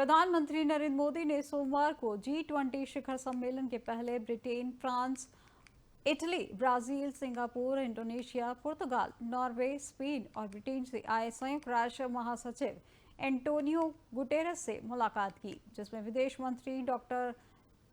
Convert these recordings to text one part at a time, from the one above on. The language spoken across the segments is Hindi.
प्रधानमंत्री नरेंद्र मोदी ने सोमवार को G20 शिखर सम्मेलन के पहले Britain, France, Italy, Brazil, Singapore, Indonesia, पुर्तगाल, नॉर्वे, स्पेन और ब्रिटेन से आए संयुक्त राष्ट्र महासचिव एंटोनियो गुटेरेस से मुलाकात की, जिसमें विदेश मंत्री डॉक्टर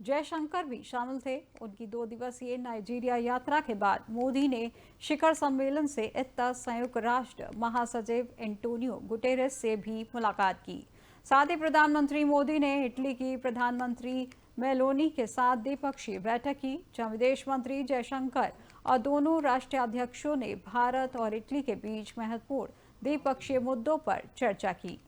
जयशंकर भी शामिल थे। उनकी 2 दिवसीय नाइजीरिया यात्रा के बाद मोदी ने शिखर सम्मेलन से इत्तर संयुक्त राष्ट्र महासचिव एंटोनियो गुटेरेस से भी मुलाकात की। साथ ही प्रधानमंत्री मोदी ने इटली की प्रधानमंत्री मेलोनी के साथ द्विपक्षीय बैठक की, जहां विदेश मंत्री जयशंकर और दोनों राष्ट्राध्यक्षों ने भारत और इटली के बीच महत्वपूर्ण द्विपक्षीय मुद्दों पर चर्चा की।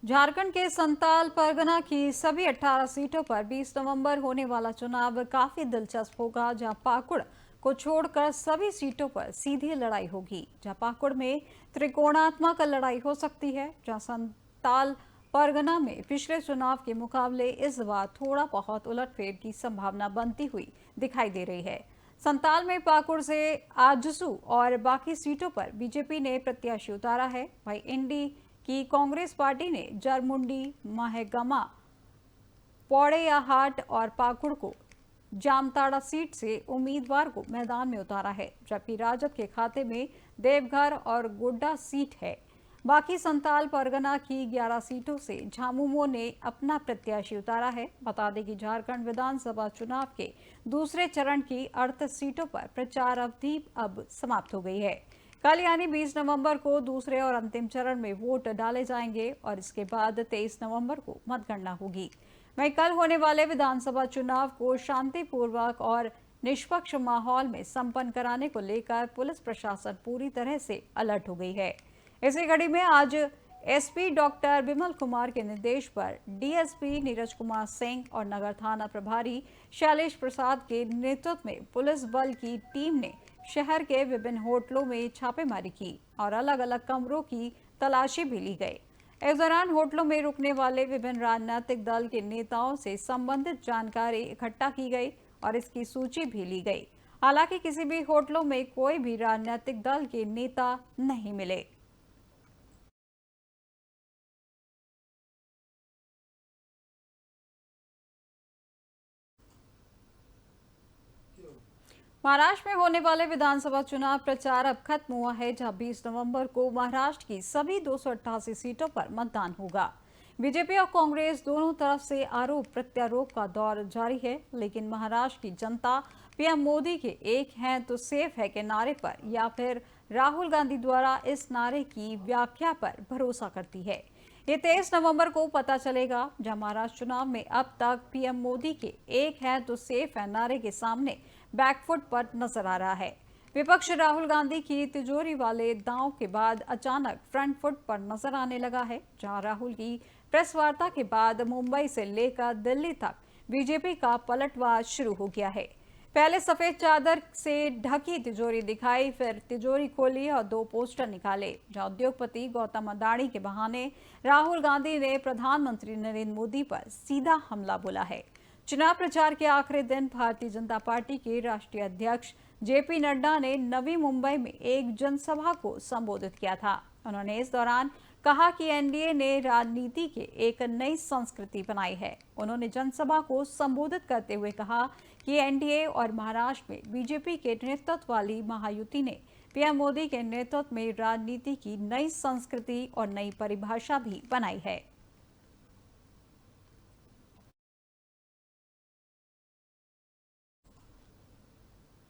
झारखंड के संताल परगना की सभी 18 सीटों पर 20 नवंबर होने वाला चुनाव काफी दिलचस्प होगा, जहां पाकुड़ को छोड़कर सभी सीटों पर सीधी लड़ाई होगी। जहां पाकुड़ में त्रिकोणात्मक लड़ाई हो सकती है, जहां संताल परगना में पिछले चुनाव के मुकाबले इस बार थोड़ा बहुत उलटफेर की संभावना बनती हुई दिखाई दे रही है। संताल में पाकुड़ से आजसू और बाकी सीटों पर बीजेपी ने प्रत्याशी उतारा है। वहीं इंडी की कांग्रेस पार्टी ने जरमुंडी, महगमा, पौड़ेयाहाट और पाकुड़ को जामताड़ा सीट से उम्मीदवार को मैदान में उतारा है, जबकि राजद के खाते में देवघर और गोड्डा सीट है। बाकी संताल परगना की 11 सीटों से झामुमो ने अपना प्रत्याशी उतारा है। बता दें कि झारखंड विधानसभा चुनाव के दूसरे चरण की 38 सीटों पर प्रचार अवधि अब समाप्त हो गई है। कल यानी 20 नवंबर को दूसरे और अंतिम चरण में वोट डाले जाएंगे और इसके बाद 23 नवंबर को मतगणना होगी। वहीं कल होने वाले विधानसभा चुनाव को शांतिपूर्वक और निष्पक्ष माहौल में संपन्न कराने को लेकर पुलिस प्रशासन पूरी तरह से अलर्ट हो गई है। इसी कड़ी में आज एसपी डॉक्टर विमल कुमार के निर्देश पर डीएसपी नीरज कुमार सिंह और नगर थाना प्रभारी शैलेश प्रसाद के नेतृत्व में पुलिस बल की टीम ने शहर के विभिन्न होटलों में छापेमारी की और अलग अलग कमरों की तलाशी भी ली गई। इस दौरान होटलों में रुकने वाले विभिन्न राजनीतिक दल के नेताओं से संबंधित जानकारी इकट्ठा की गई और इसकी सूची भी ली गई। हालांकि किसी भी होटलों में कोई भी राजनीतिक दल के नेता नहीं मिले। महाराष्ट्र में होने वाले विधानसभा चुनाव प्रचार अब खत्म हुआ है, जहां 20 नवंबर को महाराष्ट्र की सभी 288 सीटों पर मतदान होगा। बीजेपी और कांग्रेस दोनों तरफ से आरोप प्रत्यारोप का दौर जारी है, लेकिन महाराष्ट्र की जनता पीएम मोदी के एक हैं तो सेफ है के नारे पर या फिर राहुल गांधी द्वारा इस नारे की व्याख्या पर भरोसा करती है। ये 23 नवंबर को पता चलेगा, जहां महाराष्ट्र चुनाव में अब तक पीएम मोदी के एक है तो सेफ है नारे के सामने बैकफुट पर नजर आ रहा है। विपक्ष राहुल गांधी की तिजोरी वाले दांव के बाद अचानक फ्रंट फुट पर नजर आने लगा है, जहां राहुल की प्रेस वार्ता के बाद मुंबई से लेकर दिल्ली तक बीजेपी का पलटवार शुरू हो गया है। पहले सफेद चादर से ढकी तिजोरी दिखाई, फिर तिजोरी खोली और 2 पोस्टर निकाले, जहां उद्योगपति गौतम अडानी के बहाने राहुल गांधी ने प्रधानमंत्री नरेंद्र मोदी पर सीधा हमला बोला है। चुनाव प्रचार के आखिरी दिन भारतीय जनता पार्टी के राष्ट्रीय अध्यक्ष जेपी नड्डा ने नवी मुंबई में एक जनसभा को संबोधित किया था। उन्होंने इस दौरान कहा कि एनडीए ने राजनीति के एक नई संस्कृति बनाई है। उन्होंने जनसभा को संबोधित करते हुए कहा कि एनडीए और महाराष्ट्र में बीजेपी के नेतृत्व वाली महायुति ने पीएम मोदी के नेतृत्व में राजनीति की नई संस्कृति और नई परिभाषा भी बनाई है।